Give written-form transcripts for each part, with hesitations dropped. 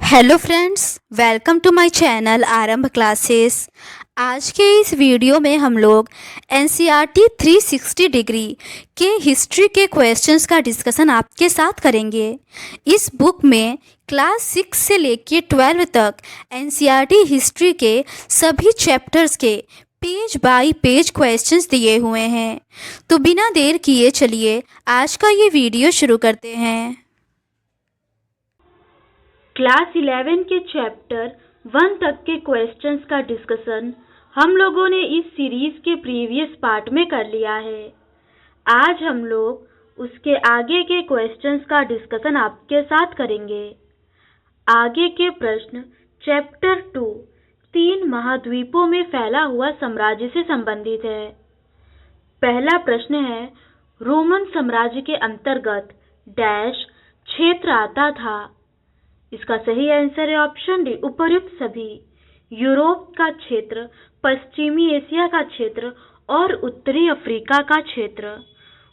Hello friends, welcome to my channel Arambh classes. आज के इस वीडियो में हम लोग एनसीईआरटी 360 डिग्री के हिस्ट्री के क्वेश्चंस का डिस्कशन आपके साथ करेंगे। इस बुक में क्लास 6 से लेकर 12 तक एनसीईआरटी हिस्ट्री के सभी चैप्टर्स के पेज बाय पेज क्वेश्चंस दिए हुए हैं। तो बिना देर किए चलिए आज का ये वीडियो शुरू करते हैं। क्लास 11 के चैप्टर 1 तक के क्वेश्चंस का डिस्कशन हम लोगों ने इस सीरीज के प्रीवियस पार्ट में कर लिया है। आज हम लोग उसके आगे के क्वेश्चंस का डिस्कशन आपके साथ करेंगे। आगे के प्रश्न चैप्टर 2 3 महाद्वीपों में फैला हुआ साम्राज्य से संबंधित है। पहला प्रश्न है, रोमन साम्राज्य के अंतर्गत डैश क्षेत्र आता था। इसका सही आंसर है ऑप्शन डी, उपर्युक्त सभी। यूरोप का क्षेत्र, पश्चिमी एशिया का क्षेत्र और उत्तरी अफ्रीका का क्षेत्र।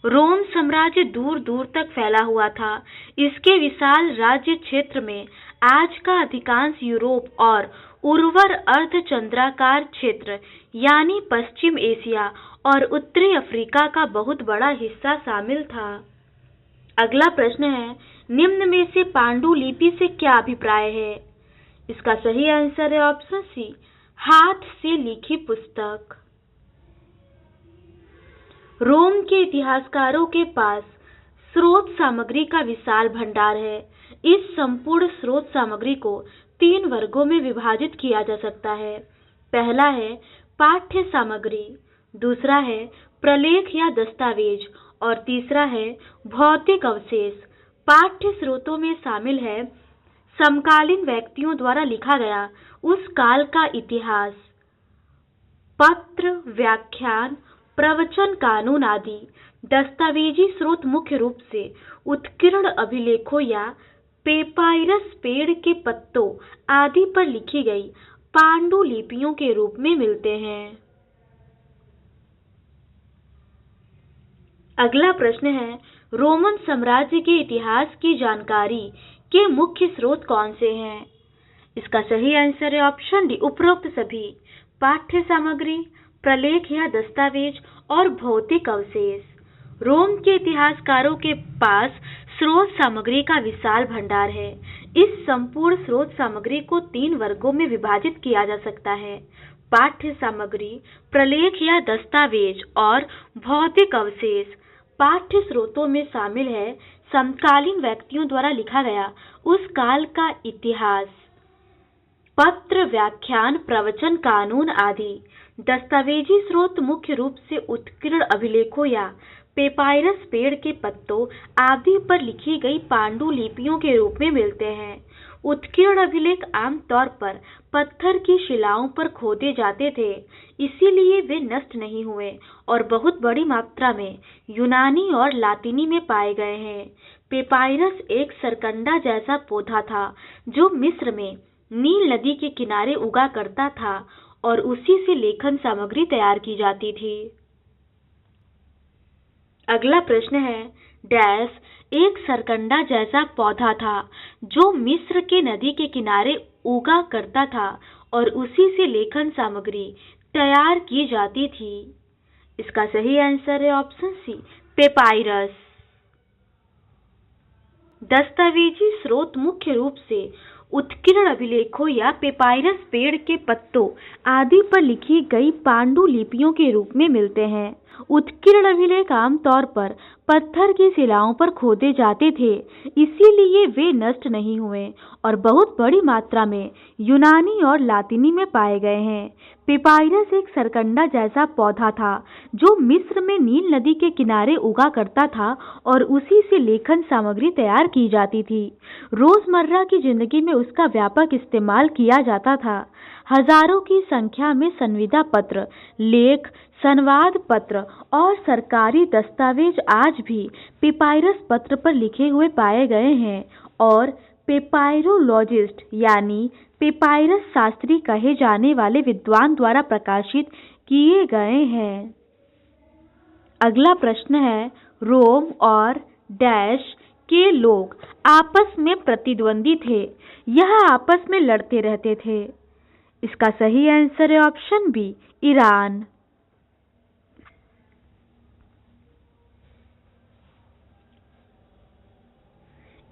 रोम साम्राज्य दूर दूर तक फैला हुआ था। इसके विशाल राज्य क्षेत्र में आज का अधिकांश यूरोप और उर्वर अर्धचंद्राकार क्षेत्र यानी पश्चिम एशिया और उत्तरी अफ्रीका का बहुत बड़ा हिस्सा शामिल था। अगला प्रश्न है, निम्न में से पांडुलिपि से क्या अभिप्राय है? इसका सही आंसर है ऑप्शन सी, हाथ से लिखी पुस्तक। रोम के इतिहासकारों के पास स्रोत सामग्री का विशाल भंडार है। इस संपूर्ण स्रोत सामग्री को 3 वर्गों में विभाजित किया जा सकता है। पहला है पाठ्य सामग्री, दूसरा है प्रलेख या दस्तावेज और तीसरा है भौतिक अवशेष। पाठ्य स्रोतों में शामिल है समकालीन व्यक्तियों द्वारा लिखा गया उस काल का इतिहास, पत्र, व्याख्यान, प्रवचन, कानून आदि। दस्तावेजी स्रोत मुख्य रूप से उत्कीर्ण अभिलेखों या पेपायरस पेड़ के पत्तों आदि पर लिखी गई पांडुलिपियों के रूप में मिलते हैं। अगला प्रश्न है, रोमन साम्राज्य के इतिहास की जानकारी के मुख्य स्रोत कौन से हैं? इसका सही आंसर है ऑप्शन डी, उपरोक्त सभी। पाठ्य सामग्री, प्रलेख या दस्तावेज और भौतिक अवशेष। रोम के इतिहासकारों के पास स्रोत सामग्री का विशाल भंडार है। इस संपूर्ण स्रोत सामग्री को 3 वर्गों में विभाजित किया जा सकता है, पाठ्य सामग्री, प्रलेख या दस्तावेज और भौतिक अवशेष। पाठ्य स्रोतों में शामिल है समकालीन व्यक्तियों द्वारा लिखा गया उस काल का इतिहास, पत्र, व्याख्यान, प्रवचन, कानून आदि। दस्तावेजी स्रोत मुख्य रूप से उत्कीर्ण अभिलेखों या पेपायरस पेड़ के पत्तों आदि पर लिखी गई पांडुलिपियों के रूप में मिलते हैं। उत्कीर्ण अभिलेख आमतौर पर पत्थर की शिलाओं पर खोदे जाते थे, इसीलिए वे नष्ट नहीं हुए और बहुत बड़ी मात्रा में यूनानी और लातिनी में पाए गए हैं। पेपायरस एक सरकंडा जैसा पौधा था जो मिस्र में नील नदी के किनारे उगा करता था और उसी से लेखन सामग्री तैयार की जाती थी। अगला प्रश्न है, डैश एक सरकंडा जैसा पौधा था जो मिस्र के नदी के किनारे उगा करता था और उसी से लेखन सामग्री तैयार की जाती थी। इसका सही आंसर है ऑप्शन सी, पेपायरस। दस्तावेजी स्रोत मुख्य रूप से उत्कीर्ण अभिलेखों या पेपायरस पेड़ के पत्तों आदि पर लिखी गई पांडुलिपियों के रूप में मिलते हैं। उत्कीर्ण अभिलेख आमतौर पर पत्थर की शिलाओं पर खोदे जाते थे, इसीलिए वे नष्ट नहीं हुए और बहुत बड़ी मात्रा में यूनानी और लातिनी में पाए गए हैं। पेपायरस एक सरकंडा जैसा पौधा था जो मिस्र में नील नदी के किनारे उगा करता था और उसी से लेखन सामग्री तैयार की जाती थी। रोजमर्रा की जिंदगी में उसका व्यापक इस्तेमाल किया जाता था। हजारों की संख्या में संविदा पत्र, लेख, संवाद पत्र और सरकारी दस्तावेज आज भी पेपायरस पत्र पर लिखे हुए पाए गए हैं और पेपायरोलॉजिस्ट यानी पेपायरस शास्त्री कहे जाने वाले विद्वान द्वारा प्रकाशित किए गए हैं। अगला प्रश्न है, रोम और डैश के लोग आपस में प्रतिद्वंदी थे, यह आपस में लड़ते रहते थे। इसका सही आंसर है option B, Iran.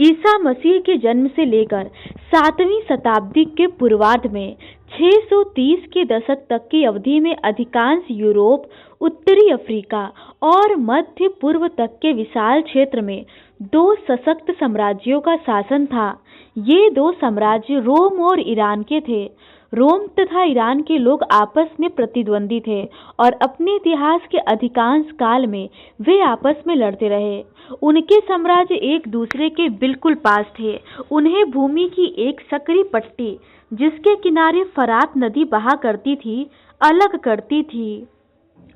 Isa Masih के जन्म से लेकर 7वीं शताब्दी के पूर्वार्ध में 630 के दशक तक की अवधि में अधिकांश यूरोप, उत्तरी अफ्रीका और मध्य पूर्व तक के विशाल क्षेत्र में दो सशक्त साम्राज्यों का शासन था। ये दो साम्राज्य रोम और ईरान के थे। रोम तथा ईरान के लोग आपस में प्रतिद्वंदी थे और अपने इतिहास के अधिकांश काल में वे आपस में लड़ते रहे। उनके साम्राज्य एक दूसरे के बिल्कुल पास थे। उन्हें भूमि की एक संकरी पट्टी, जिसके किनारे फरात नदी बहा करती थी, अलग करती थी।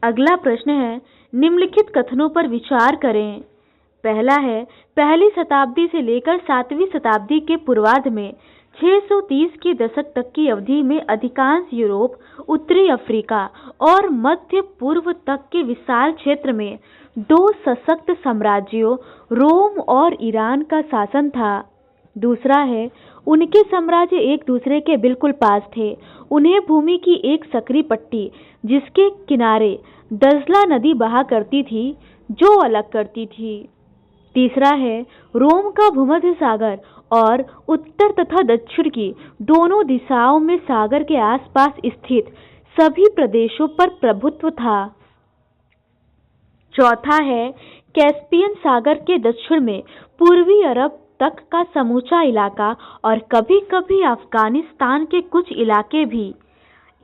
अगला प्रश्न है, निम्नलिखित कथनों पर विचार करें। पहला है, पहली शताब्दी से लेकर 7वीं शताब्दी के पूर्वार्ध में 630 के दशक तक की अवधि में अधिकांश यूरोप, उत्तरी अफ्रीका और मध्य पूर्व तक के विशाल क्षेत्र में दो सशक्त साम्राज्यों रोम और ईरान का शासन था। दूसरा है, उनके साम्राज्य एक दूसरे के बिल्कुल पास थे। उन्हें भूमि की एक संकरी पट्टी, जिसके किनारे दजला नदी बहा करती थी, जो अलग करती थी। तीसरा है, रोम का भूमध्य सागर और उत्तर तथा दक्षिण की दोनों दिशाओं में सागर के आसपास स्थित सभी प्रदेशों पर प्रभुत्व था। चौथा है, कैस्पियन सागर के दक्षिण में पूर्वी अरब तक का समूचा इलाका और कभी-कभी अफगानिस्तान के कुछ इलाके भी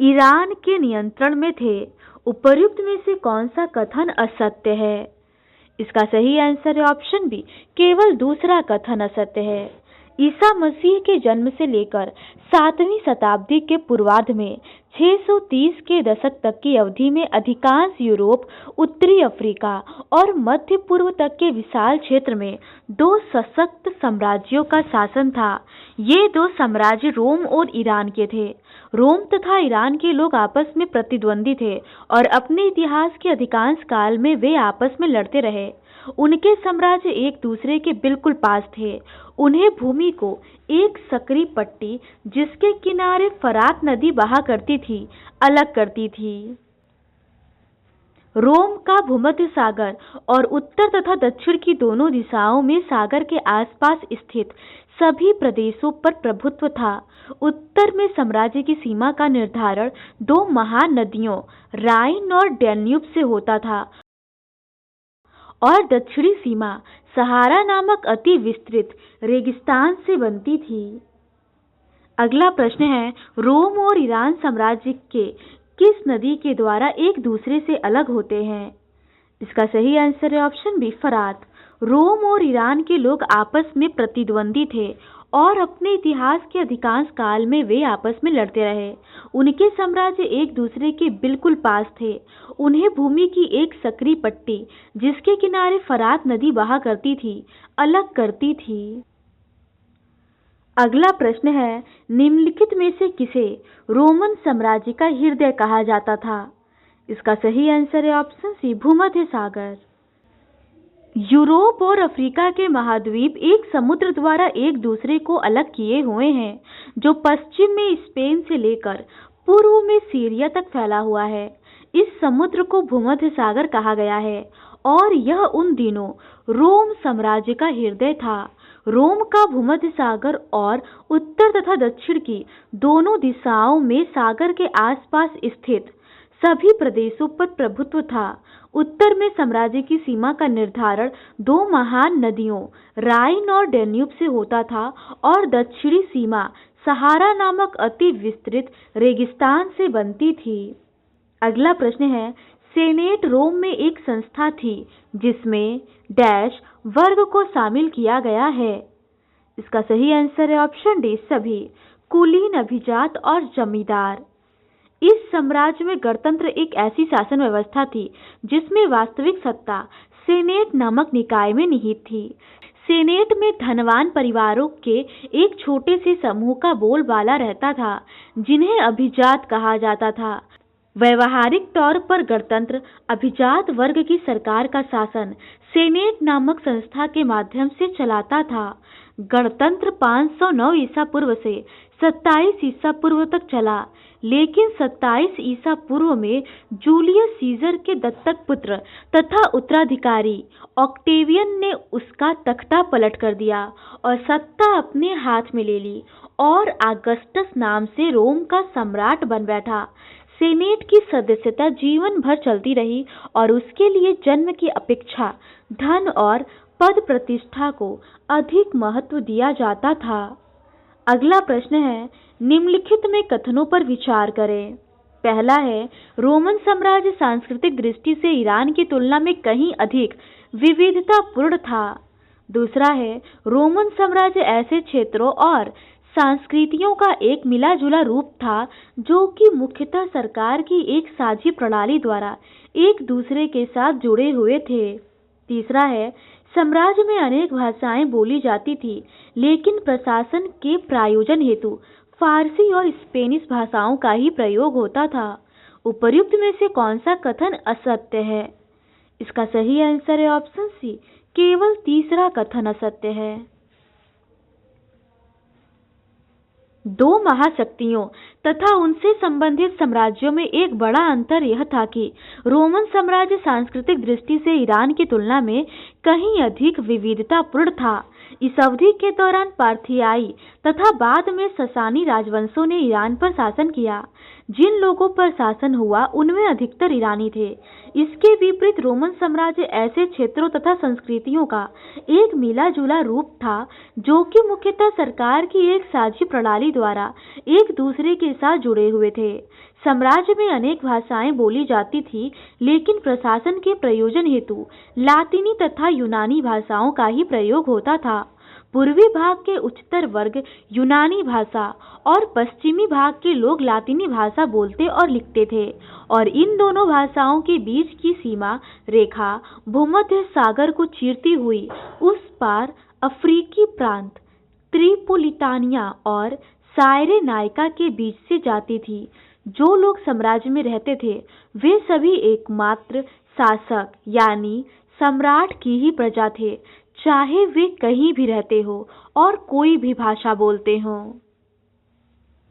ईरान के नियंत्रण में थे। उपर्युक्त में से कौन सा कथन असत्य है? इसका सही आंसर है ऑप्शन बी, केवल दूसरा कथन असत्य है। ईसा मसीह के जन्म से लेकर 7वीं शताब्दी के पूर्वार्ध में 630 के दशक तक की अवधि में अधिकांश यूरोप, उत्तरी अफ्रीका और मध्य पूर्व तक के विशाल क्षेत्र में दो सशक्त साम्राज्यों का शासन था। ये दो साम्राज्य रोम और ईरान के थे। रोम तथा ईरान के लोग आपस में प्रतिद्वंदी थे और अपने इतिहास के अधिकांश काल में वे आपस में लड़ते रहे। उनके साम्राज्य एक दूसरे के बिल्कुल पास थे। उन्हें भूमि को एक संकरी पट्टी, जिसके किनारे फरात नदी बहा करती थी, अलग करती थी। रोम का भूमध्य सागर और उत्तर तथा दक्षिण की दोनों दिशाओं में सागर के आसपास स्थित सभी प्रदेशों पर प्रभुत्व था। उत्तर में साम्राज्य की सीमा का निर्धारण दो महान नदियों राइन और डैन्यूब से होता था और दक्षिणी सीमा सहारा नामक अति विस्तृत रेगिस्तान से बनती थी। अगला प्रश्न है, रोम और ईरान साम्राज्य के किस नदी के द्वारा एक दूसरे से अलग होते हैं? इसका सही आंसर है ऑप्शन बी, फरात। रोम और ईरान के लोग आपस में प्रतिद्वंदी थे और अपने इतिहास के अधिकांश काल में वे आपस में लड़ते रहे। उनके साम्राज्य एक दूसरे के बिल्कुल पास थे। उन्हें भूमि की एक संकरी पट्टी, जिसके किनारे फरात नदी बहा करती थी, अलग करती थी। अगला प्रश्न है, निम्नलिखित में से किसे रोमन साम्राज्य का हृदय कहा जाता था? इसका सही आंसर है ऑप्शन सी, भूमध्य सागर। यूरोप और अफ्रीका के महाद्वीप एक समुद्र द्वारा एक दूसरे को अलग किए हुए हैं, जो पश्चिम में स्पेन से लेकर पूर्व में सीरिया तक फैला हुआ है। इस समुद्र को भूमध्य सागर कहा गया है और यह उन दिनों रोम साम्राज्य का हृदय था। रोम का भूमध्य सागर और उत्तर तथा दक्षिण की दोनों दिशाओं में सागर के आसपास स्थित सभी प्रदेशों पर प्रभुत्व था। उत्तर में साम्राज्य की सीमा का निर्धारण दो महान नदियों राइन और डैन्यूब से होता था और दक्षिणी सीमा सहारा नामक अति विस्तृत रेगिस्तान से बनती थी। अगला प्रश्न है, सेनेट रोम में एक संस्था थी जिसमें डैश वर्ग को शामिल किया गया है। इसका सही आंसर है ऑप्शन डी, सभी कुलीन, अभिजात और जमींदार। इस साम्राज्य में गणतंत्र एक ऐसी शासन व्यवस्था थी जिसमें वास्तविक सत्ता सेनेट नामक निकाय में निहित थी। सेनेट में धनवान परिवारों के एक छोटे से समूह का बोलबाला रहता था, जिन्हें अभिजात कहा जाता था। व्यवहारिक तौर पर गणतंत्र अभिजात वर्ग की सरकार का शासन सेनेट नामक संस्था के माध्यम से चलाता था। गणतंत्र 509 ईसा पूर्व से 27 ईसा पूर्व तक चला, लेकिन 27 ईसा पूर्व में जूलियस सीजर के दत्तक पुत्र तथा उत्तराधिकारी ऑक्टेवियन ने उसका तख्ता पलट कर दिया और सत्ता अपने हाथ में ले ली और ऑगस्टस नाम से रोम का सम्राट बन बैठा। सेनेट की सदस्यता जीवन भर चलती रही और उसके लिए जन्म की अपेक्षा धन और पद प्रतिष्ठा को अधिक महत्व दिया जाता था। अगला प्रश्न है, निम्नलिखित में कथनों पर विचार करें। पहला है, रोमन साम्राज्य सांस्कृतिक दृष्टि से ईरान की तुलना में कहीं अधिक विविधतापूर्ण था। दूसरा है, रोमन साम्राज्य ऐसे क्षेत्रों और संस्कृतियों का एक मिला जुला रूप था जो कि मुख्यतः सरकार की एक साझी प्रणाली द्वारा एक दूसरे के साथ जुड़े हुए थे। तीसरा है, साम्राज्य में अनेक भाषाएं बोली जाती थी, लेकिन प्रशासन के प्रायोजन हेतु फारसी और स्पेनिश भाषाओं का ही प्रयोग होता था। उपर्युक्त में से कौन सा कथन असत्य है? इसका सही आंसर है ऑप्शन सी, केवल तीसरा कथन असत्य है। दो महाशक्तियों तथा उनसे संबंधित साम्राज्यों में एक बड़ा अंतर यह था कि रोमन साम्राज्य सांस्कृतिक दृष्टि से ईरान की तुलना में कहीं अधिक विविधतापूर्ण था। इस अवधि के दौरान पार्थियाई तथा बाद में ससानी राजवंशों ने ईरान पर शासन किया। जिन लोगों पर शासन हुआ उनमें अधिकतर ईरानी थे। इसके विपरीत रोमन साम्राज्य ऐसे क्षेत्रों तथा संस्कृतियों का एक मिला जुला रूप था जो कि मुख्यतः सरकार की एक साझी प्रणाली द्वारा एक दूसरे के साथ जुड़े हुए थे। साम्राज्य में अनेक भाषाएं बोली जाती थी, लेकिन प्रशासन के प्रयोजन हेतु लातिनी तथा यूनानी भाषाओं का ही प्रयोग होता था। पूर्वी भाग के उच्चतर वर्ग यूनानी भाषा और पश्चिमी भाग के लोग लातिनी भाषा बोलते और लिखते थे, और इन दोनों भाषाओं के बीच की सीमा रेखा भूमध्य सागर को चीरती हुई उस पार अफ्रीकी प्रांत त्रिपोलिटानिया और सायरेनाइका के बीच से जाती थी। जो लोग साम्राज्य में रहते थे वे सभी एकमात्र शासक यानी सम्राट की ही प्रजा थे, चाहे वे कहीं भी रहते हो और कोई भी भाषा बोलते हो।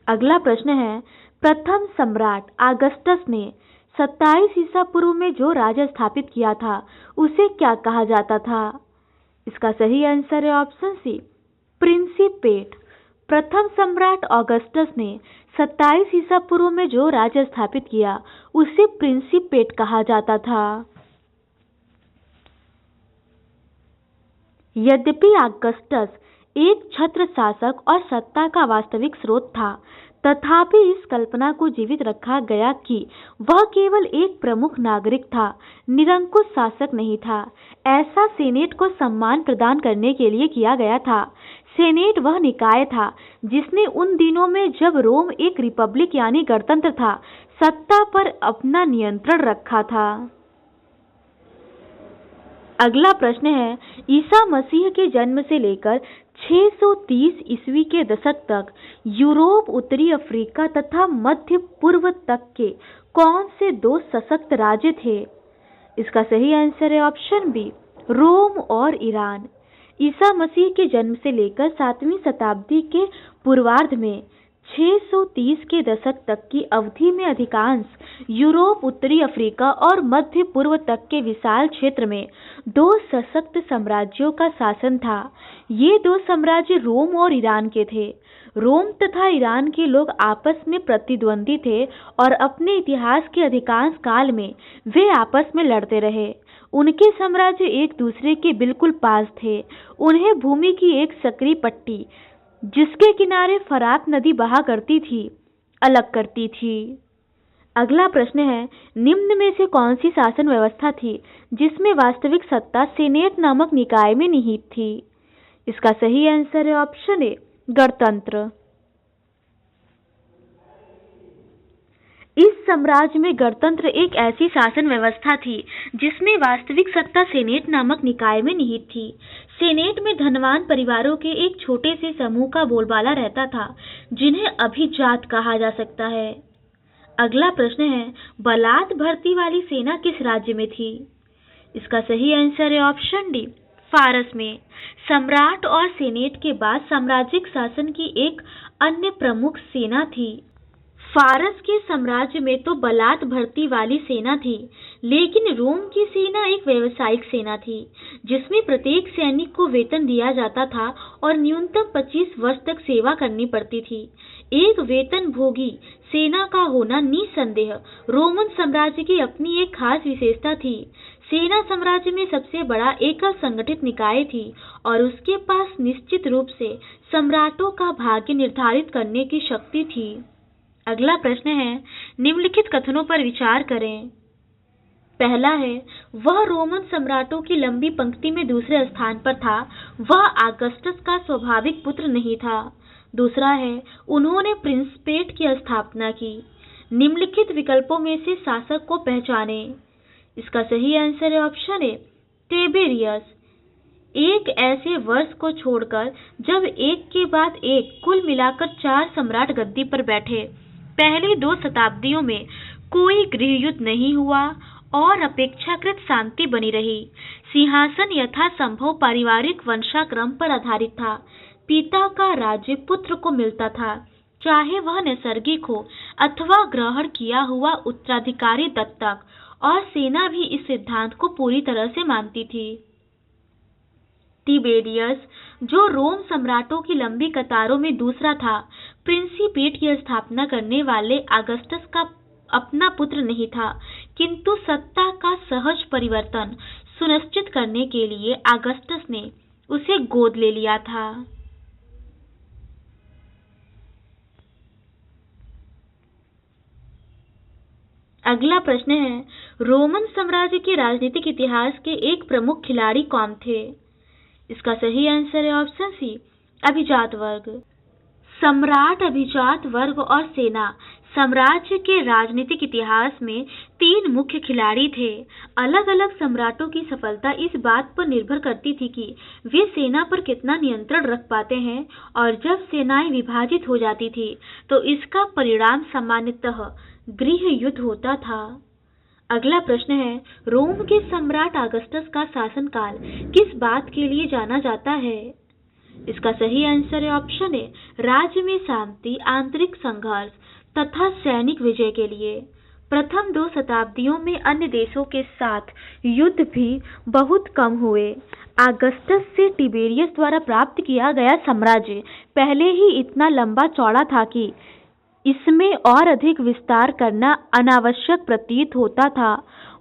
अगला प्रश्न है, प्रथम सम्राट ऑगस्टस ने 27 ईसा पूर्व में जो राज्य स्थापित किया था उसे क्या कहा जाता था? इसका सही आंसर है ऑप्शन सी, प्रिंसिपेट। प्रथम सम्राट ऑगस्टस ने 27 ईसा पूर्व में जो राज्य स्थापित किया उसे प्रिंसिपेट कहा जाता था। यद्यपि ऑगस्टस एक छत्र शासक और सत्ता का वास्तविक स्रोत था, तथापि इस कल्पना को जीवित रखा गया कि वह केवल एक प्रमुख नागरिक था, निरंकुश शासक नहीं था। ऐसा सेनेट को सम्मान प्रदान करने के लिए किया गया था। सेनेट वह निकाय था जिसने उन दिनों में जब रोम एक रिपब्लिक यानी गणतंत्र था, सत्ता पर अपना नियंत्रण रखा था। अगला प्रश्न है, ईसा मसीह के जन्म से लेकर 630 ईस्वी के दशक तक यूरोप, उत्तरी अफ्रीका तथा मध्य पूर्व तक के कौन से दो सशक्त राज्य थे? इसका सही आंसर है ऑप्शन बी, रोम और ईरान। ईसा मसीह के जन्म से लेकर 7वीं शताब्दी के पूर्वार्ध में 630 के दशक तक की अवधि में अधिकांश यूरोप, उत्तरी अफ्रीका और मध्य पूर्व तक के विशाल क्षेत्र में दो सशक्त साम्राज्यों का शासन था। ये दो साम्राज्य रोम और ईरान के थे। रोम तथा ईरान के लोग आपस में प्रतिद्वंदी थे और अपने इतिहास के अधिकांश काल में वे आपस में लड़ते रहे। उनके साम्राज्य एक दूसरे के बिल्कुल पास थे। उन्हें भूमि की एक सकरी पट्टी जिसके किनारे फरात नदी बहा करती थी अलग करती थी। अगला प्रश्न है, निम्न में से कौन सी शासन व्यवस्था थी जिसमें वास्तविक सत्ता सेनेट नामक निकाय में निहित थी? इसका सही आंसर है ऑप्शन ए, गणतंत्र। इस साम्राज्य में गणतंत्र एक ऐसी शासन व्यवस्था थी जिसमें वास्तविक सत्ता सेनेट नामक निकाय में निहित थी। सेनेट में धनवान परिवारों के एक छोटे से समूह का बोलबाला रहता था जिन्हें अभिजात कहा जा सकता है। अगला प्रश्न है, बलात् भर्ती वाली सेना किस राज्य में थी? इसका सही आंसर है ऑप्शन डी, फारस में। सम्राट और सेनेट के बाद साम्राज्यिक शासन की एक अन्य प्रमुख सेना थी। फारस के साम्राज्य में तो बलात् भर्ती वाली सेना थी, लेकिन रोम की सेना एक व्यावसायिक सेना थी, जिसमें प्रत्येक सैनिक को वेतन दिया जाता था और न्यूनतम 25 वर्ष तक सेवा करनी पड़ती थी। एक वेतनभोगी सेना का होना निसंदेह रोमन साम्राज्य की अपनी एक खास विशेषता थी। सेना साम्राज्य में सबसे बड़ा एकल संगठित निकाय थी और उसके पास निश्चित रूप से सम्राटों का भाग्य निर्धारित करने की शक्ति थी। अगला प्रश्न है, निम्नलिखित कथनों पर विचार करें। पहला है, वह रोमन सम्राटों की लंबी पंक्ति में दूसरे स्थान पर था, वह आगस्टस का स्वाभाविक पुत्र नहीं था। दूसरा है, उन्होंने प्रिंसपेट की स्थापना की। निम्नलिखित विकल्पों में से शासक को पहचाने। इसका सही आंसर है ऑप्शन ए, टिबेरियस। एक ऐसे वर्ष को छोड़कर जब एक के बाद एक कुल मिलाकर 4 सम्राट गद्दी पर बैठे। पहली 2 शताब्दियों में कोई गृहयुद्ध नहीं हुआ और अपेक्षाकृत शांति बनी रही। सिंहासन यथासंभव पारिवारिक वंशाक्रम पर आधारित था। पिता का राज्य पुत्र को मिलता था, चाहे वह नैसर्गिक हो अथवा ग्रहण किया हुआ उत्तराधिकारी दत्तक, और सेना भी इस सिद्धांत को पूरी तरह से मानती थी। टिबेरियस, जो रोम सम्राटों की लंबी कतारों में दूसरा था, प्रिंसिपेट की स्थापना करने वाले आगस्टस का अपना पुत्र नहीं था, किंतु सत्ता का सहज परिवर्तन सुनिश्चित करने के लिए आगस्टस ने उसे गोद ले लिया था। अगला प्रश्न है, रोमन साम्राज्य के राजनीतिक इतिहास के एक प्रमुख खिलाड़ी कौन थे? इसका सही आंसर है ऑप्शन सी, अभिजात वर्ग। सम्राट, अभिजात वर्ग और सेना साम्राज्य के राजनीतिक इतिहास में 3 मुख्य खिलाड़ी थे। अलग अलग सम्राटों की सफलता इस बात पर निर्भर करती थी कि वे सेना पर कितना नियंत्रण रख पाते हैं, और जब सेनाएं विभाजित हो जाती थी तो इसका परिणाम सामान्यतः गृह युद्ध होता था। अगला प्रश्न है, रोम के सम्राट अगस्टस का शासनकाल किस बात के लिए जाना जाता है? इसका सही आंसर है ऑप्शन ए, राज्य में शांति, आंतरिक संघर्ष तथा सैनिक विजय के लिए। प्रथम 2 शताब्दियों में अन्य देशों के साथ युद्ध भी बहुत कम हुए। अगस्टस से टिबेरियस द्वारा प्राप्त किया गया साम्राज्य पहले ही इतना लंबा चौड़ा था कि इसमें और अधिक विस्तार करना अनावश्यक प्रतीत होता था।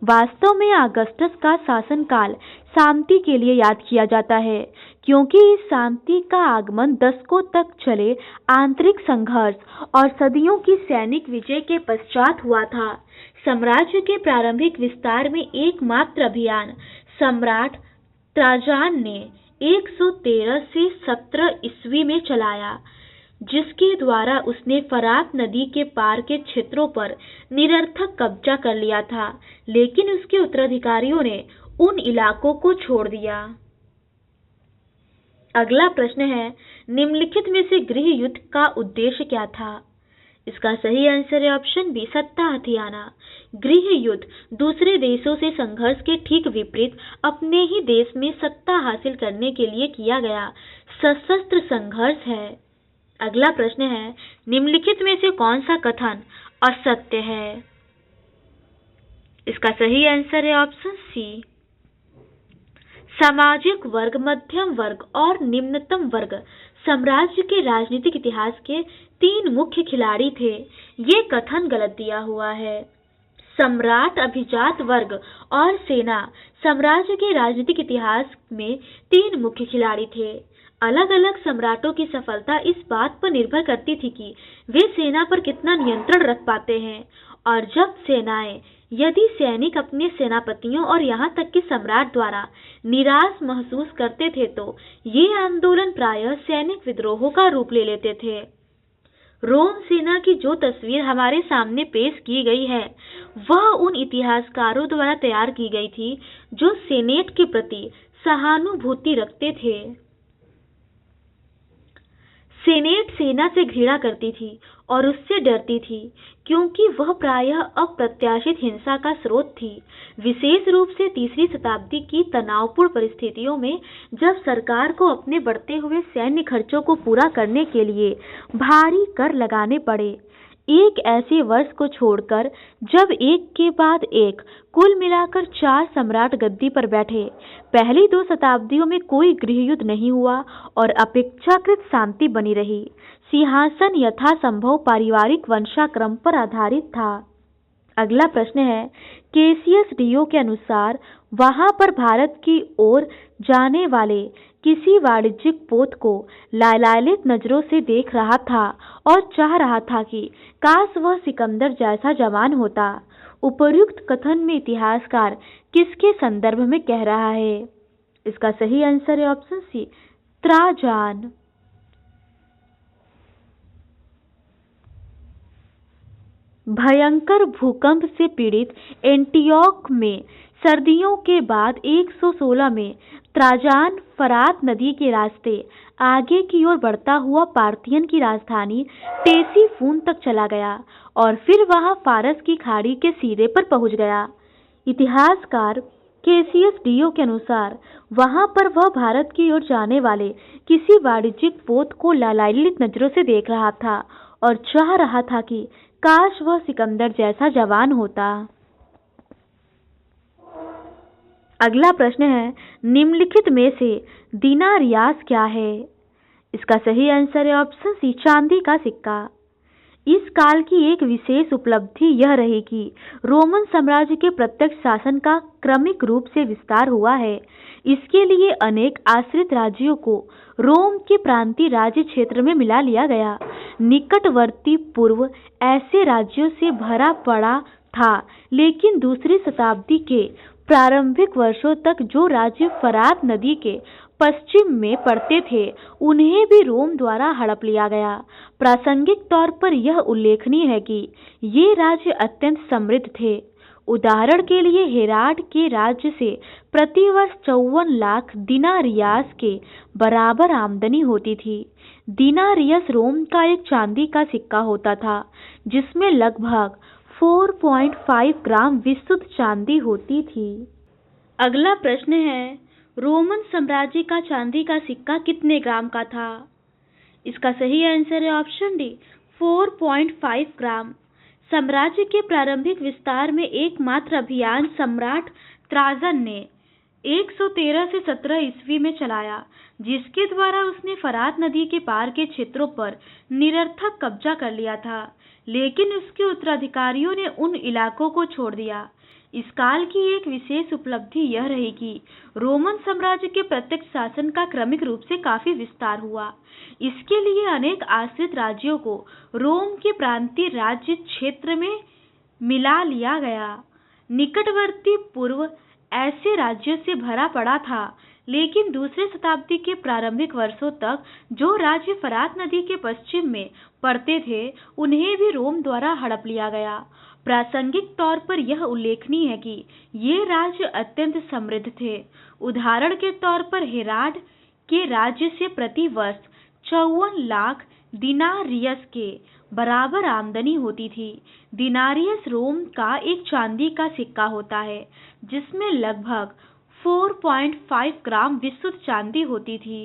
वास्तव में अगस्टस का शासनकाल शांति के लिए याद किया जाता है, क्योंकि इस शांति का आगमन दशकों तक चले आंतरिक संघर्ष और सदियों की सैनिक विजय के पश्चात हुआ था। साम्राज्य के प्रारंभिक विस्तार में एकमात्र अभियान सम्राट ट्राजान ने 113 से 17 ईस्वी में चलाया, जिसके द्वारा उसने फरात नदी के पार के क्षेत्रों पर निरर्थक कब्जा कर लिया था, लेकिन उसके उत्तराधिकारियों ने उन इलाकों को छोड़ दिया। अगला प्रश्न है, निम्नलिखित में से गृह युद्ध का उद्देश्य क्या था? इसका सही आंसर है ऑप्शन बी, सत्ता हथियाना। गृह युद्ध दूसरे देशों से संघर्ष के ठीक विपरीत अपने ही देश में सत्ता हासिल करने के लिए किया गया सशस्त्र संघर्ष है। अगला प्रश्न है, निम्नलिखित में से कौन सा कथन असत्य है? इसका सही आंसर है ऑप्शन सी, सामाजिक वर्ग, मध्यम वर्ग और निम्नतम वर्ग साम्राज्य के राजनीतिक इतिहास के 3 मुख्य खिलाड़ी थे। ये कथन गलत दिया हुआ है। सम्राट, अभिजात वर्ग और सेना साम्राज्य के राजनीतिक इतिहास में 3 मुख्य खिलाड़ी थे। अलग अलग सम्राटों की सफलता इस बात पर निर्भर करती थी कि वे सेना पर कितना नियंत्रण रख पाते हैं, और जब सेनाएं यदि सैनिक अपने सेनापतियों और यहां तक कि सम्राट द्वारा निराश महसूस करते थे तो ये आंदोलन प्रायः सैनिक विद्रोहों का रूप ले लेते थे। रोम सेना की जो तस्वीर हमारे सामने पेश की गई है वह उन इतिहासकारों द्वारा तैयार की गई थी जो सेनेट के प्रति सहानुभूति रखते थे। सेनेट सेना से घृणा करती थी और उससे डरती थी, क्योंकि वह प्रायः अप्रत्याशित हिंसा का स्रोत थी, विशेष रूप से तीसरी शताब्दी की तनावपूर्ण परिस्थितियों में जब सरकार को अपने बढ़ते हुए सैन्य खर्चों को पूरा करने के लिए भारी कर लगाने पड़े। एक ऐसे वर्ष को छोड़कर जब एक के बाद एक कुल मिलाकर 4 सम्राट गद्दी पर बैठे, पहली 2 शताब्दियों में कोई गृहयुद्ध नहीं हुआ और अपेक्षाकृत शांति बनी रही। सिंहासन यथासंभव पारिवारिक वंशाक्रम पर आधारित था। अगला प्रश्न है, कैसियस डियो के अनुसार वहां पर भारत की ओर जाने वाले किसी वाणिज्यिक पोत को लालायित नजरों से देख रहा था और चाह रहा था कि काश वह सिकंदर जैसा जवान होता। उपर्युक्त कथन में इतिहासकार किसके संदर्भ में कह रहा है? इसका सही आंसर है ऑप्शन सी, त्राजान। भयंकर भूकंप से पीड़ित एंटियोक में सर्दियों के बाद 116 में त्राजान फरात नदी के रास्ते आगे की ओर बढ़ता हुआ पार्थियन की राजधानी टेसीफून तक चला गया और फिर वहां फारस की खाड़ी के सिरे पर पहुंच गया। इतिहासकार कैसियस डियो के अनुसार वहां पर वह भारत की ओर जाने वाले किसी वाणिज्यिक पोत को लालायित नजरों से देख रहा था और चाह रहा था कि काश वह सिकंदर जैसा जवान होता। अगला प्रश्न है, निम्नलिखित में से दिनारियास क्या है? इसका सही आंसर है ऑप्शन सी, चांदी का सिक्का। इस काल की एक विशेष उपलब्धि यह रही कि रोमन साम्राज्य के प्रत्यक्ष शासन का क्रमिक रूप से विस्तार हुआ है। इसके लिए अनेक आश्रित राज्यों को रोम के प्रांतीय राज्य क्षेत्र में मिला लिया गया। निकटवर्ती पूर्व ऐसे राज्यों से भरा पड़ा था, लेकिन दूसरी शताब्दी के प्रारंभिक वर्षों तक जो राज्य फरात नदी के पश्चिम में पड़ते थे उन्हें भी रोम द्वारा हड़प लिया गया। प्रासंगिक तौर पर यह उल्लेखनीय है कि ये राज्य अत्यंत समृद्ध थे। उदाहरण के लिए हेराट के राज्य से प्रतिवर्ष 54 लाख दिनारियास के बराबर आमदनी होती थी। दिनारियस रोम का एक चांदी का सिक्का होता था जिसमें लगभग 4.5 ग्राम विशुद्ध चांदी होती थी। अगला प्रश्न है, रोमन साम्राज्य का चांदी का सिक्का कितने ग्राम का था? इसका सही आंसर है ऑप्शन डी, 4.5 ग्राम। साम्राज्य के प्रारंभिक विस्तार में एकमात्र अभियान सम्राट त्राजन ने 113 से 17 ईस्वी में चलाया, जिसके द्वारा उसने फरात नदी के पार के क्षेत्रों पर निरर्थक कब्जा कर लिया था, लेकिन उसके उत्तराधिकारियों ने उन इलाकों को छोड़ दिया। इस काल की एक विशेष उपलब्धि यह रही कि रोमन साम्राज्य के प्रत्यक्ष शासन का क्रमिक रूप से काफी विस्तार हुआ। इसके लिए अनेक आश्रित राज्यों को रोम के प्रांतीय राज्य क्षेत्र में मिला लिया गया। निकटवर्ती पूर्व ऐसे राज्यों से भरा पड़ा था, लेकिन दूसरे शताब्दी के प्रारंभिक वर्षों तक जो राज्य फरात नदी के पश्चिम में पड़ते थे उन्हें भी रोम द्वारा हड़प लिया गया। प्रासंगिक तौर पर यह उल्लेखनीय है कि ये राज्य अत्यंत समृद्ध थे। उदाहरण के तौर पर हेराट के राज्य से प्रति वर्ष 54 लाख दिनारियस के बराबर आमदनी होती थी। दिनारियस रोम का एक चांदी का सिक्का होता है जिसमें लगभग 4.5 ग्राम विशुद्ध चांदी होती थी।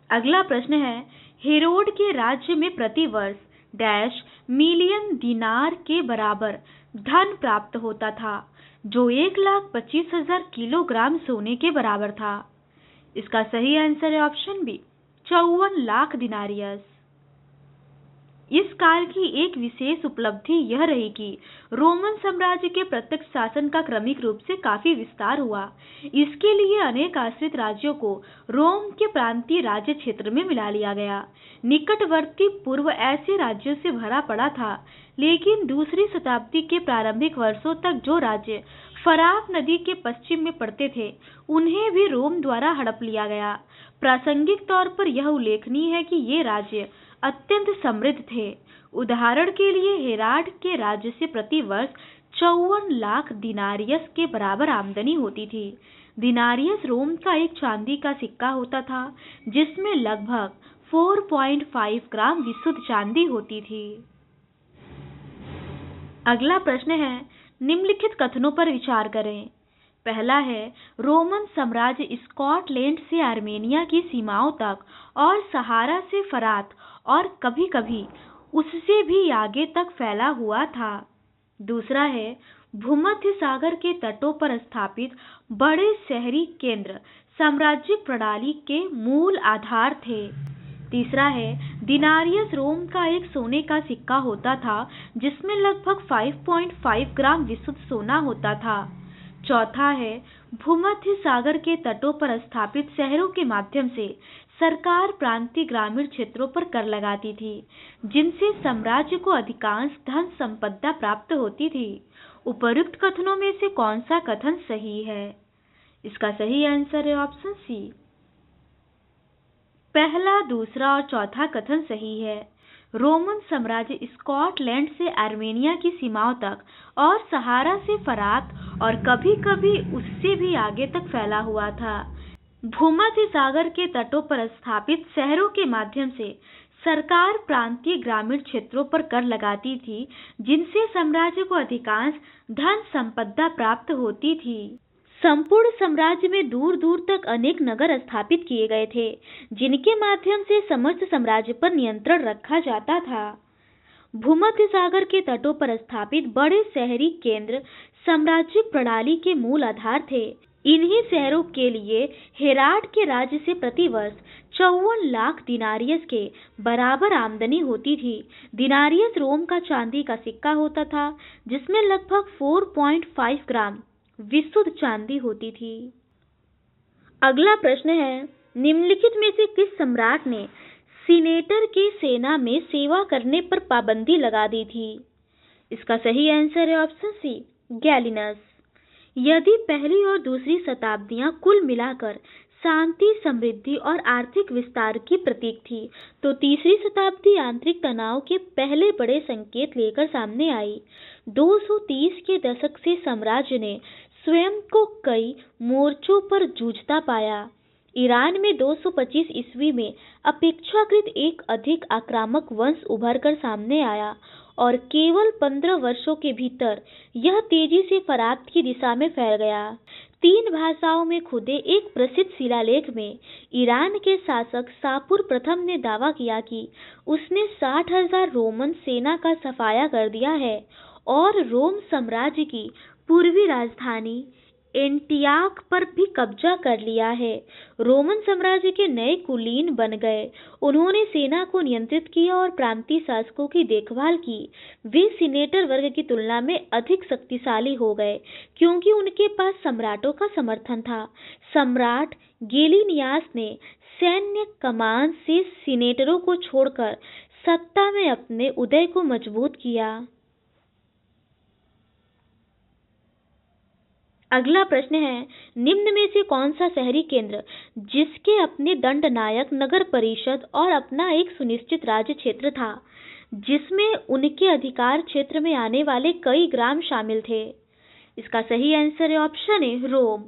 अगला प्रश्न है, हेरोड के राज्य में प्रति वर्ष डैश मिलियन दिनार के बराबर धन प्राप्त होता था, जो 1,25,000 किलोग्राम सोने के बराबर था। इसका सही आंसर है ऑप्शन बी, 54 लाख दिनारियस। इस काल की एक विशेष उपलब्धि यह रही कि रोमन साम्राज्य के प्रत्यक्ष शासन का क्रमिक रूप से काफी विस्तार हुआ। इसके लिए अनेक आश्रित राज्यों को रोम के प्रांतीय राज्य क्षेत्र में मिला लिया गया। निकटवर्ती पूर्व ऐसे राज्यों से भरा पड़ा था, लेकिन दूसरी शताब्दी के प्रारंभिक वर्षों तक जो राज्य फरात नदी के पश्चिम में पड़ते थे उन्हें भी रोम द्वारा हड़प लिया गया। प्रासंगिक तौर पर यह उल्लेखनीय है कि ये राज्य अत्यंत समृद्ध थे। उदाहरण के लिए हेराट के राज्य से प्रति वर्ष 54 लाख दिनारियस के बराबर आमदनी होती थी। दिनारियस रोम का एक चांदी का सिक्का होता था जिसमें लगभग 4.5 ग्राम विशुद्ध चांदी होती थी। अगला प्रश्न है, निम्नलिखित कथनों पर विचार करें। पहला है, रोमन साम्राज्य स्कॉटलैंड से आर्मेनिया की सीमाओं तक और सहारा से फरात और कभी-कभी उससे भी आगे तक फैला हुआ था। दूसरा है, भूमध्य सागर के तटों पर स्थापित बड़े शहरी केंद्र साम्राज्यिक प्रणाली के मूल आधार थे। तीसरा है, दिनारियस रोम का एक सोने का सिक्का होता था जिसमें लगभग 5.5 ग्राम विशुद्ध सोना होता था। चौथा है, भूमध्य सागर के तटों पर स्थापित शहरों के माध्यम से सरकार प्रांतीय ग्रामीण क्षेत्रों पर कर लगाती थी, जिनसे साम्राज्य को अधिकांश धन संपदा प्राप्त होती थी। उपर्युक्त कथनों में से कौन सा कथन सही है? इसका सही आंसर है ऑप्शन सी। पहला, दूसरा और चौथा कथन सही है। रोमन साम्राज्य स्कॉटलैंड से आर्मेनिया की सीमाओं तक और सहारा से फरात और कभी-कभी उससे भी आगे तक फैला हुआ था। भूमध्य सागर के तटों पर स्थापित शहरों के माध्यम से सरकार प्रांतीय ग्रामीण क्षेत्रों पर कर लगाती थी, जिनसे साम्राज्य को अधिकांश धन संपदा प्राप्त होती थी। संपूर्ण साम्राज्य में दूर दूर तक अनेक नगर स्थापित किए गए थे, जिनके माध्यम से समस्त साम्राज्य पर नियंत्रण रखा जाता था। भूमध्य सागर के तटों पर स्थापित बड़े शहरी केंद्र साम्राज्यिक प्रणाली के मूल आधार थे। इन्हीं शहरों के लिए हेराट के राज्य से प्रतिवर्ष 54 लाख दिनारियस के बराबर आमदनी होती थी। दिनारियस रोम का चांदी का सिक्का होता था, जिसमें लगभग 4.5 ग्राम विशुद्ध चांदी होती थी। अगला प्रश्न है, निम्नलिखित में से किस सम्राट ने सीनेटर की सेना में सेवा करने पर पाबंदी लगा दी थी? इसका सही आंसर है ऑप्शन सी, गैलिनस। यदि पहली और दूसरी शताब्दियां कुल मिलाकर शांति, समृद्धि और आर्थिक विस्तार की प्रतीक थी, तो तीसरी शताब्दी आंतरिक तनाव के पहले बड़े संकेत लेकर सामने आई। 230 के दशक से साम्राज्य ने स्वयं को कई मोर्चों पर जूझता पाया। ईरान में 225 ईस्वी में अपेक्षाकृत एक अधिक आक्रामक वंश उभरकर सामने आया और केवल 15 वर्षों के भीतर यह तेजी से फरात की दिशा में फैल गया। 3 भाषाओं में खुदे एक प्रसिद्ध शिलालेख में ईरान के शासक शापुर प्रथम ने दावा किया कि उसने 60,000 रोमन सेना का सफाया कर दिया है और रोम साम्राज्य की पूर्वी राजधानी एंटियाक पर भी कब्जा कर लिया है। रोमन साम्राज्य के नए कुलीन बन गए। उन्होंने सेना को नियंत्रित किया और प्रांतीय शासकों की देखभाल की। वे सीनेटर वर्ग की तुलना में अधिक शक्तिशाली हो गए क्योंकि उनके पास सम्राटों का समर्थन था। सम्राट गेलिनियास ने सैन्य कमान से सीनेटरों को छोड़कर सत्ता में अपने उदय को मजबूत किया। अगला प्रश्न है, निम्न में से कौन सा शहरी केंद्र जिसके अपने दंडनायक, नगर परिषद और अपना एक सुनिश्चित राज्य क्षेत्र था, जिसमें उनके अधिकार क्षेत्र में आने वाले कई ग्राम शामिल थे? इसका सही आंसर है ऑप्शन ए, रोम।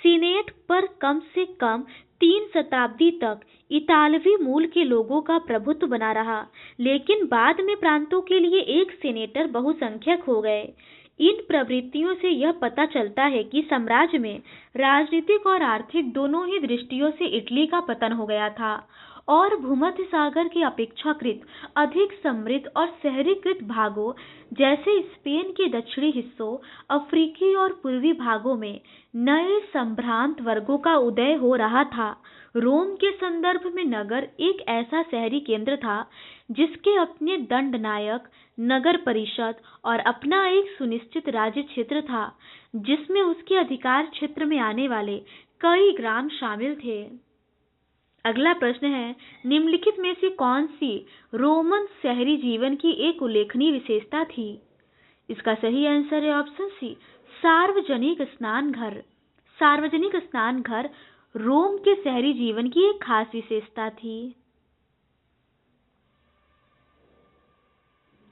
सीनेट पर कम से कम 3 शताब्दी तक इतालवी मूल के लोगों का प्रभुत्व बना रहा, लेकिन बाद में प्रांतों के लिए एक सीनेटर बहुसंख्यक हो गए। इन प्रवृत्तियों से यह पता चलता है कि साम्राज्य में राजनीतिक और आर्थिक दोनों ही दृष्टियों से इटली का पतन हो गया था और भूमध्य सागर के अपेक्षाकृत अधिक समृद्ध और शहरीकृत भागों जैसे स्पेन के दक्षिणी हिस्सों, अफ्रीकी और पूर्वी भागों में नए संभ्रांत वर्गों का उदय हो रहा था। रोम के संदर्भ में नगर एक ऐसा शहरी केंद्र था जिसके अपने दंडनायक, नगर परिषद और अपना एक सुनिश्चित राज्य क्षेत्र था, जिसमें उसके अधिकार क्षेत्र में आने वाले कई ग्राम शामिल थे। अगला प्रश्न है, निम्नलिखित में से कौन सी रोमन शहरी जीवन की एक उल्लेखनीय विशेषता थी? इसका सही आंसर है ऑप्शन सी, सार्वजनिक स्नान घर। सार्वजनिक स्नान घर रोम के शहरी जीवन की एक खास विशेषता थी।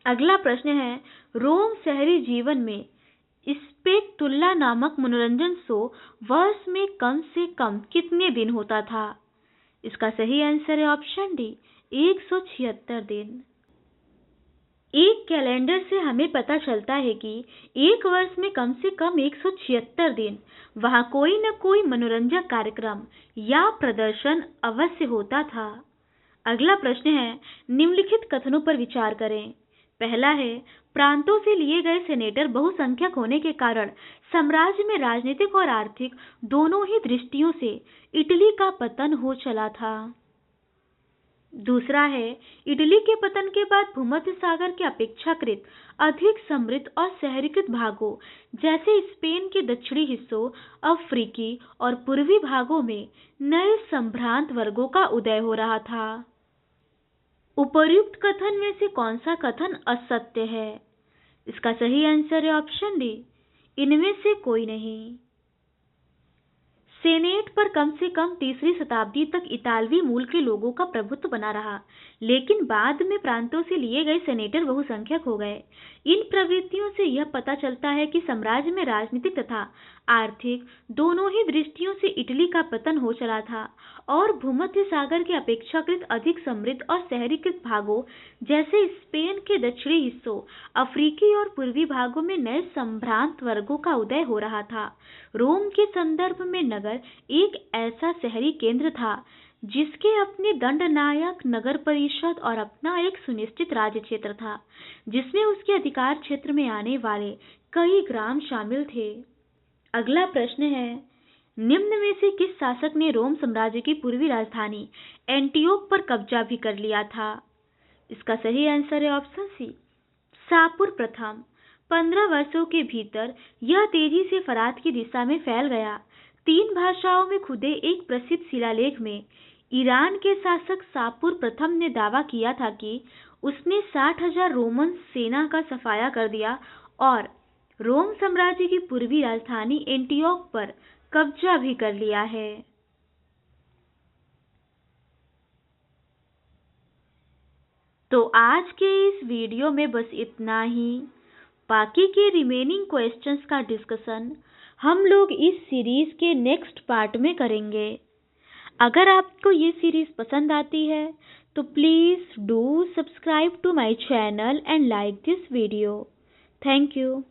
अगला प्रश्न है, रोम शहरी जीवन में स्पेक्टुला नामक मनोरंजन शो वर्ष में कम से कम कितने दिन होता था? इसका सही आंसर है ऑप्शन डी 176 दिन। एक कैलेंडर से हमें पता चलता है कि एक वर्ष में कम से कम 176 दिन वहाँ कोई न कोई मनोरंजक कार्यक्रम या प्रदर्शन अवश्य होता था। अगला प्रश्न है, निम्नलिखित कथनों पर विचार करें। पहला है, प्रांतों से लिए गए सेनेटर बहुसंख्यक होने के कारण साम्राज्य में राजनीतिक और आर्थिक दोनों ही दृष्टियों से इटली का पतन हो चला था। दूसरा है, इटली के पतन के बाद भूमध्य सागर के अपेक्षाकृत अधिक समृद्ध और शहरीकृत भागों जैसे स्पेन के दक्षिणी हिस्सों, अफ्रीकी और पूर्वी भागों में नए संभ्रांत वर्गों का उदय हो रहा था। उपर्युक्त कथन में से कौन सा कथन असत्य है? इसका सही आंसर है ऑप्शन डी, इनमें से कोई नहीं। सेनेट पर कम से कम तीसरी शताब्दी तक इतालवी मूल के लोगों का प्रभुत्व बना रहा, लेकिन बाद में प्रांतों से लिए गए सेनेटर बहुसंख्यक हो गए। इन प्रवृत्तियों से यह पता चलता है कि साम्राज्य में राजनीतिक तथा आर्थिक दोनों ही दृष्टियों से इटली का पतन हो चला था और भूमध्य सागर के अपेक्षाकृत अधिक समृद्ध और शहरीकृत भागों जैसे स्पेन के दक्षिणी हिस्सों, अफ्रीकी और पूर्वी भागों में नए संभ्रांत वर्गों का उदय हो रहा था। रोम के संदर्भ में नगर एक ऐसा शहरी केंद्र था जिसके अपने दंडनायक, नगर परिषद और अपना एक सुनिश्चित राज्य क्षेत्र था, जिसमें उसके अधिकार क्षेत्र में आने वाले कई ग्राम शामिल थे। अगला प्रश्न है, निम्न में से किस शासक ने रोम साम्राज्य की पूर्वी राजधानी एंटियोक पर कब्जा भी कर लिया था? इसका सही आंसर है ऑप्शन सी, शापुर प्रथम। 15 वर्षों के भीतर यह तेजी से फरात की दिशा में फैल गया। 3 भाषाओं में खुदे एक प्रसिद्ध शिलालेख में ईरान के शासक शापुर प्रथम ने दावा किया था कि उसने 60,000 रोमन सेना का सफाया कर दिया और रोम साम्राज्य की पूर्वी राजधानी एंटियोक पर कब्जा भी कर लिया है। तो आज के इस वीडियो में बस इतना ही। बाकी के रिमेनिंग क्वेश्चंस का डिस्कशन हम लोग इस सीरीज के नेक्स्ट पार्ट में करेंगे। अगर आपको ये सीरीज पसंद आती है तो please do subscribe to my channel and like this video. Thank you.